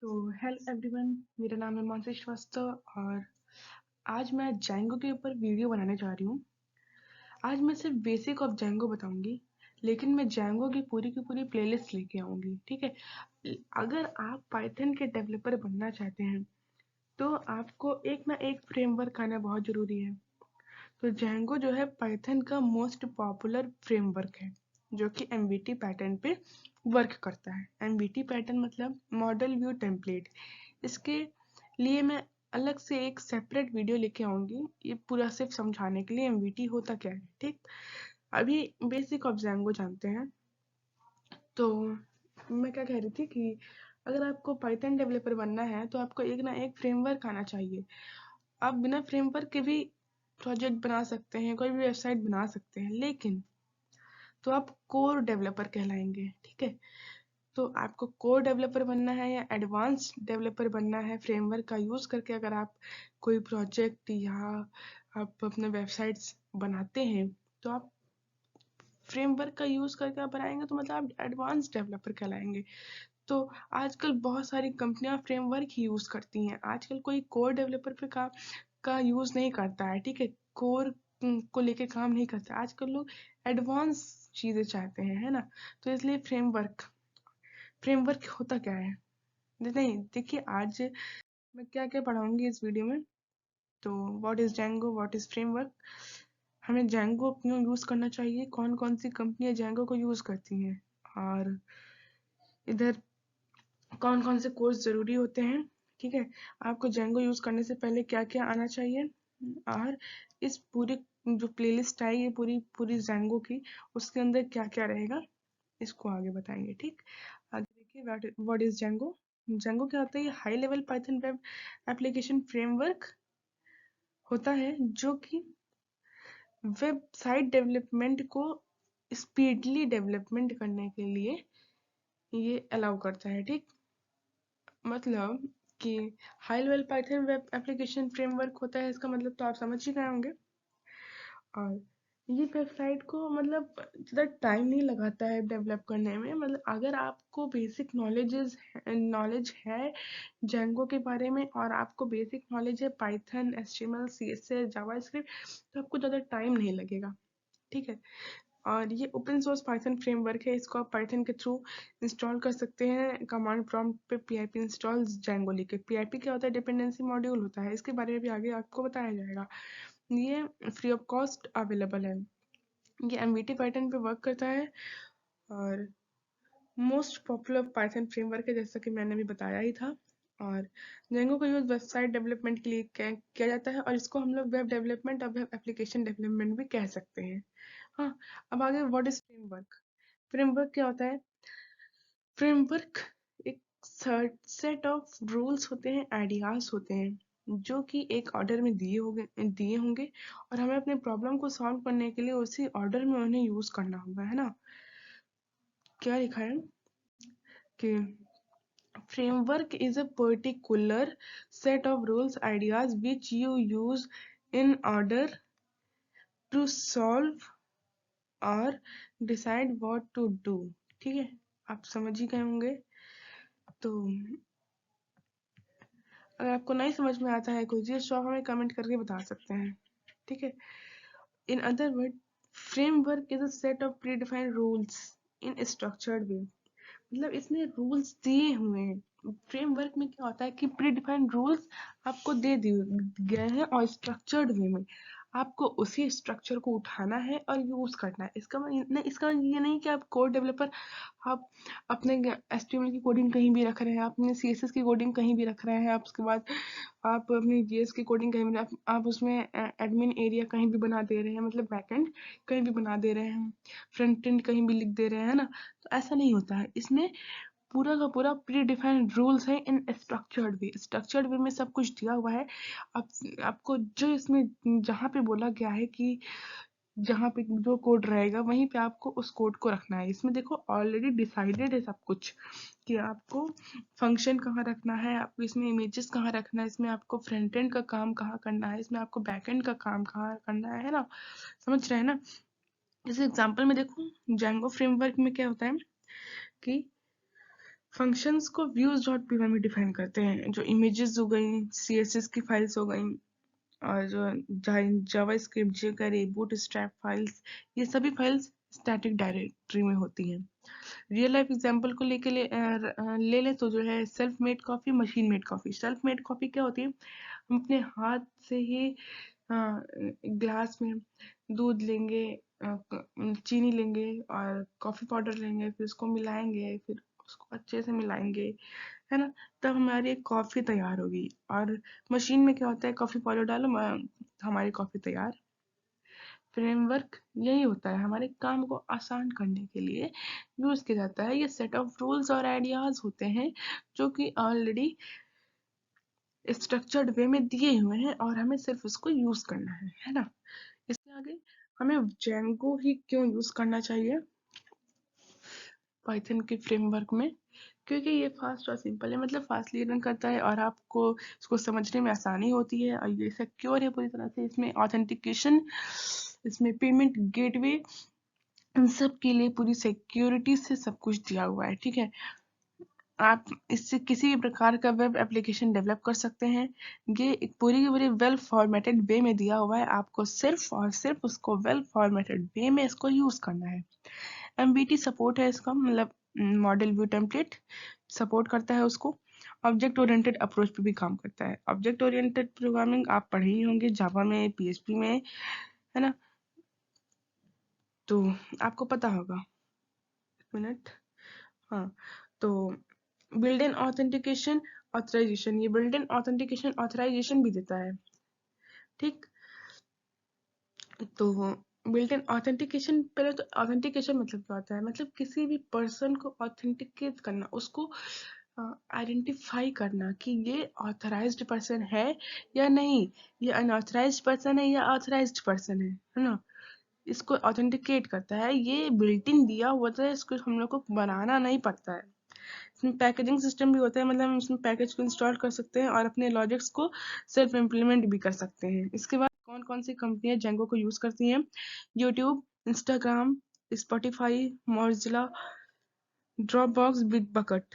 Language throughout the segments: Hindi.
तो हेलो एवरीवन, मेरा नाम है मानसी श्रीवास्तव और आज मैं जैंगो के ऊपर वीडियो बनाने जा रही हूँ। आज मैं सिर्फ बेसिक ऑफ जैंगो बताऊंगी, लेकिन मैं जैंगो की पूरी प्लेलिस्ट लेके आऊंगी। ठीक है, अगर आप पाइथन के डेवलपर बनना चाहते हैं तो आपको एक ना एक फ्रेमवर्क आना बहुत ज़रूरी है। तो जैंगो जो है पाइथन का मोस्ट पॉपुलर फ्रेमवर्क है जो कि एमवीटी पैटर्न पे वर्क करता है। एमवीटी पैटर्न मतलब मॉडल व्यू टेम्पलेट। इसके लिए मैं अलग से एक सेपरेट वीडियो लेके आऊंगी, ये पूरा सिर्फ समझाने के लिए एमवीटी होता क्या है। ठीक, अभी बेसिक ऑफ जैंगो जानते हैं। तो मैं क्या कह रही थी कि अगर आपको पाइथन डेवलपर बनना है तो आपको एक ना एक फ्रेमवर्क आना चाहिए। आप बिना फ्रेमवर्क के भी प्रोजेक्ट बना सकते हैं, कोई भी वेबसाइट बना सकते हैं, लेकिन तो आप कोर डेवलपर कहलाएंगे। ठीक है, तो आपको कोर डेवलपर बनना है या एडवांस डेवलपर बनना है फ्रेमवर्क का यूज़ करके। अगर आप कोई प्रोजेक्ट या आप अपने वेबसाइट्स बनाते हैं तो आप फ्रेमवर्क का यूज़ करके आप बनाएंगे तो मतलब आप एडवांस डेवलपर कहलाएंगे। तो आजकल बहुत सारी कंपनियां फ्रेमवर्क ही यूज़ करती हैं। आजकल कोई कोर डेवलपर पे का यूज़ नहीं करता है। ठीक है, कोर को लेके काम नहीं करता। आजकल लोग एडवांस चीज़ें चाहते हैं, है ना। तो इसलिए फ्रेमवर्क फ्रेमवर्क होता क्या है, नहीं देखिए, आज मैं क्या क्या पढ़ाऊंगी इस वीडियो में। तो what is Django, what is framework, हमें जैंगो क्यों यूज़ करना चाहिए, कौन कौन सी कंपनियां जैंगो को यूज़ करती हैं, और इधर कौन कौन से कोर्स ज़रूरी होते हैं। ठीक है, आपको जैंगो यूज़ करने से पहले क्या क्या आना चाहिए, और इस पूरी जो प्लेलिस्ट आई है पूरी पूरी जैंगो की, उसके अंदर क्या क्या रहेगा, इसको आगे बताएंगे। ठीक, आगे देखिए व्हाट इज जैंगो। जैंगो क्या होता है, ये high level Python web application framework होता है जो कि वेबसाइट डेवलपमेंट को स्पीडली डेवलपमेंट करने के लिए ये अलाउ करता है। ठीक, मतलब कि high level Python web application framework होता है, इसका मतलब तो आप समझ ही गए होंगे। और ये वेबसाइट को मतलब ज़्यादा टाइम नहीं लगाता है डेवलप करने में। मतलब अगर आपको बेसिक नॉलेज है जैंगो के बारे में और आपको बेसिक नॉलेज है पाइथन, एचटीएमएल, सीएसएस, जावास्क्रिप्ट, तो आपको ज़्यादा टाइम नहीं लगेगा। ठीक है, और ये ओपन सोर्स पाइथन फ्रेमवर्क है, इसको आप पाइथन के थ्रू इंस्टॉल कर सकते हैं। कमांड प्रॉम्प्ट पे pip इंस्टॉल जैंगो लिखे। pip क्या होता है, डिपेंडेंसी मॉड्यूल होता है, इसके बारे में भी आगे आपको बताया जाएगा। ये फ्री ऑफ कॉस्ट अवेलेबल है। ये एमवीटी पैटर्न पे वर्क करता है और मोस्ट पॉपुलर पाइथन फ्रेमवर्क है, जैसा कि मैंने अभी बताया ही था। और जेंगो का यूज वेबसाइट डेवलपमेंट के लिए किया जाता है, और इसको हम लोग वेब डेवलपमेंट और वेब एप्लीकेशन डेवलपमेंट भी कह सकते हैं। हाँ, अब आगे व्हाट इज फ्रेमवर्क। फ्रेमवर्क क्या होता है, फ्रेमवर्क एक सेट ऑफ रूल्स होते हैं, आइडियाज होते हैं जो कि एक ऑर्डर में दिए होंगे, और हमें अपने प्रॉब्लम को सॉल्व करने के लिए उसी ऑर्डर में उन्हें यूज करना होगा, है ना। क्या लिखा है कि framework is a particular set of rules ideas which you use in order to solve or decide what to do। ठीक है, आप समझ ही गए होंगे। तो अगर आपको नहीं समझ में आता है कोई चीज़ तो आप हमें कमेंट करके बता सकते हैं। ठीक है, in other word framework is a set of pre defined rules in structured way. मतलब इसमें रूल्स दिए हुए हैं। फ्रेमवर्क में क्या होता है कि प्री डिफाइंड रूल्स आपको दे दिए गए हैं, और स्ट्रक्चर्ड वे में आपको उसी स्ट्रक्चर को उठाना है और यूज करना है। इसका ये नहीं कि आप कोड डेवलपर, आप अपने एचटीएमएल की कोडिंग कहीं भी रख रहे हैं, आप अपने सीएसएस की कोडिंग कहीं भी रख रहे हैं, आप उसके बाद आप अपनी जीएस की कोडिंग कहीं भी आप उसमें एडमिन एरिया कहीं भी बना दे रहे हैं, मतलब बैकएंड कहीं भी बना दे रहे हैं, फ्रंट एंड कहीं भी लिख दे रहे हैं ना। तो ऐसा नहीं होता है, इसमें पूरा का पूरा प्री डिफाइंड रूल्स है इन स्ट्रक्चर्ड वे। स्ट्रक्चर्ड वे में सब कुछ दिया हुआ है। आप आपको जो इसमें जहाँ पे बोला गया है कि जहाँ पे जो कोड रहेगा वहीं पे आपको उस कोड को रखना है। इसमें देखो ऑलरेडी डिसाइडेड है सब कुछ कि आपको फंक्शन कहाँ रखना है, आपको इसमें इमेजेस कहाँ रखना है, इसमें आपको फ्रंट एंड का काम कहाँ करना है, इसमें आपको बैक एंड का काम कहाँ करना है ना। समझ रहे हैं ना। इस एग्जांपल में देखो, जैंगो फ्रेमवर्क में क्या होता है कि फंक्शंस को views.py में डिफाइन करते हैं। जो इमेजेस हो गई, CSS की फाइल्स हो गई, और जो जावास्क्रिप्ट, jQuery, बूटस्ट्रैप फाइल्स, ये सभी फाइल्स स्टैटिक डायरेक्टरी में होती हैं। रियल लाइफ एग्जांपल को ले लें तो जो है self made coffee, machine made coffee. Self made coffee क्या होती है? हम अपने हाथ से ही ग्लास में दूध लेंगे, चीनी लेंगे और कॉफ़ी पाउडर लेंगे, फिर उसको मिलाएंगे, फिर उसको अच्छे से मिलाएंगे, है ना, तब हमारी कॉफ़ी तैयार होगी। और मशीन में क्या होता है? कॉफ़ी पाउडर डालो, हमारी कॉफ़ी तैयार। फ्रेमवर्क यही होता है, हमारे काम को आसान करने के लिए यूज किया जाता है। ये सेट ऑफ रूल्स और आइडियाज होते हैं जो कि ऑलरेडी स्ट्रक्चर्ड वे में दिए हुए हैं और हमें सिर्फ उसको यूज करना है ना। इसके आगे हमें जेंगो ही क्यों यूज करना चाहिए पाइथन के फ्रेमवर्क में? क्योंकि ये फास्ट और सिंपल है, मतलब फास्टली रन करता है और आपको इसको समझने में आसानी होती है, और ये सिक्योर है पूरी तरह से। इसमें ऑथेंटिकेशन, इसमें पेमेंट गेटवे, इन सब के लिए पूरी सिक्योरिटी से सब कुछ दिया हुआ है, ठीक है। आप इससे किसी भी प्रकार का वेब एप्लीकेशन डेवलप कर सकते हैं। ये एक पूरी की पूरी वेल फॉर्मेटेड वे में दिया हुआ है, आपको सिर्फ और सिर्फ उसको वेल फॉर्मेटेड वे में इसको यूज करना है। MBT सपोर्ट है इसका, मतलब मॉडल व्यू टेम्पलेट सपोर्ट करता है उसको। ऑब्जेक्ट ओरिएंटेड अप्रोच पे भी काम करता है। ऑब्जेक्ट ओरिएंटेड प्रोग्रामिंग आप पढ़े ही होंगे जावा में, PHP में, है ना, तो आपको पता होगा। मिनट, हाँ, तो बिल्ड इन ऑथेंटिकेशन ऑथराइजेशन, ये बिल्ड इन ऑथेंटिकेशन ऑथराइजेशन भी देता है, ठीक। तो बिल्ट इन ऑथेंटिकेशन, पहले तो ऑथेंटिकेशन मतलब क्या होता है? मतलब किसी भी पर्सन को ऑथेंटिकेट करना, उसको आइडेंटिफाई करना कि ये ऑथराइज्ड पर्सन है या नहीं, ये अनऑथराइज्ड पर्सन है या ऑथराइज्ड पर्सन है ना। इसको ऑथेंटिकेट करता है, ये बिल्ट इन दिया हुआ है, इसको हम लोग को बनाना नहीं पड़ता है। इसमें पैकेजिंग सिस्टम भी होता है, मतलब हम इसमें पैकेज को इंस्टॉल कर सकते हैं और अपने लॉजिक्स को सेल्फ इम्प्लीमेंट भी कर सकते हैं। इसके बाद कौन कौन सी कंपनियां जेंगो को यूज करती हैं? YouTube, Instagram, Spotify, Mozilla, Dropbox, Bitbucket.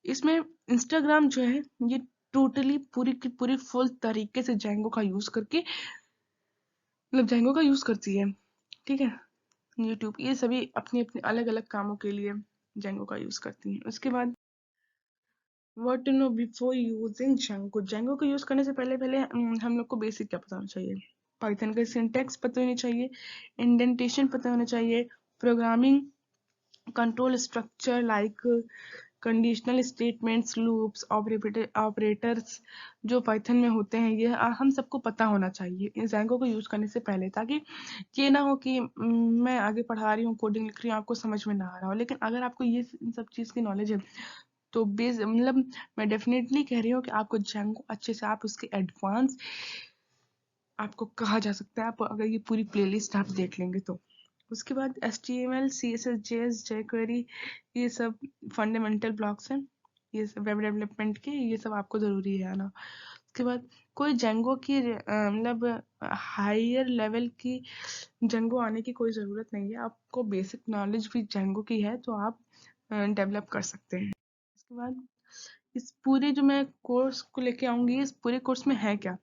इसमें इंस्टाग्राम जो है ये टोटली पूरी की पूरी फुल तरीके से जेंगो का यूज करके, मतलब जेंगो का यूज करती है, ठीक है। यूट्यूब, ये सभी अपने अपने अलग अलग कामों के लिए जेंगो का यूज करती हैं। उसके बाद what to know before using Django. Django को यूज करने से पहले पहले हम लोग को बेसिक क्या पता होना चाहिए? पाइथन का सिंटैक्स पता होनी चाहिए, इंडेंटेशन पता होना चाहिए, programming control structure like conditional statements, loops, operators जो पाइथन में होते हैं, ये हम सबको पता होना चाहिए जेंगो को यूज करने से पहले, ताकि ये ना हो कि मैं आगे पढ़ा रही हूँ, कोडिंग लिख रही हूँ, आपको समझ में ना आ रहा हो। लेकिन अगर आपको ये इन सब चीज़ की नॉलेज है तो बेस, मतलब मैं डेफिनेटली कह रही हूँ कि आपको जेंगो अच्छे से, आप उसके एडवांस आपको कहा जा सकता है, आप अगर ये पूरी प्लेलिस्ट आप देख लेंगे तो। उसके बाद HTML, CSS, JS, jQuery, ये सब फंडामेंटल ब्लॉक्स हैं, ये सब वेब डेवलपमेंट के, ये सब आपको ज़रूरी है ना। उसके बाद कोई जेंगो की मतलब हायर लेवल की जेंगो आने की कोई ज़रूरत नहीं है, आपको बेसिक नॉलेज भी जेंगो की है तो आप डेवलप कर सकते हैं। इसके बाद इस पूरे जो मैं कोर्स को लेके आऊँगी, इस पूरे कोर्स में है क्या?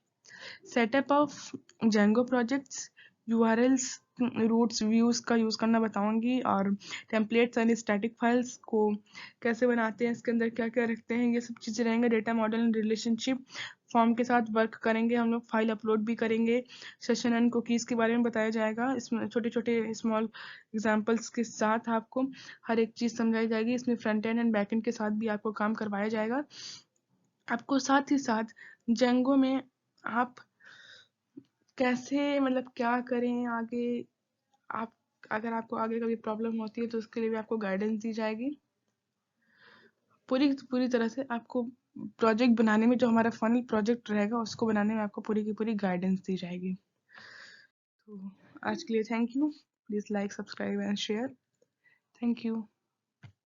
Setup of Django projects, URLs, routes, views का यूज करना बताऊंगी, और टेम्पलेट्स एंड स्टैटिक फाइल्स को कैसे बनाते हैं, इसके अंदर क्या क्या रखते हैं, ये सब चीजें रहेंगे। Data model and relationship form के साथ वर्क करेंगे हम लोग, फाइल अपलोड भी करेंगे। सेशन एंड कुकीज के बारे में बताया जाएगा, इसमें छोटे छोटे स्मॉल एग्जाम्पल्स के साथ आपको हर एक चीज समझाई जाएगी। इसमें front end and back and के साथ भी आपको काम करवाया जाएगा। आपको साथ ही साथ जेंगो में आप कैसे, मतलब क्या करें आगे, आप अगर आपको आगे कभी प्रॉब्लम होती है तो उसके लिए भी आपको गाइडेंस दी जाएगी। पूरी पूरी तरह से आपको प्रोजेक्ट बनाने में, जो हमारा फाइनल प्रोजेक्ट रहेगा उसको बनाने में आपको पूरी की पूरी गाइडेंस दी जाएगी। तो आज के लिए thank you. Please like, subscribe and share. Thank you.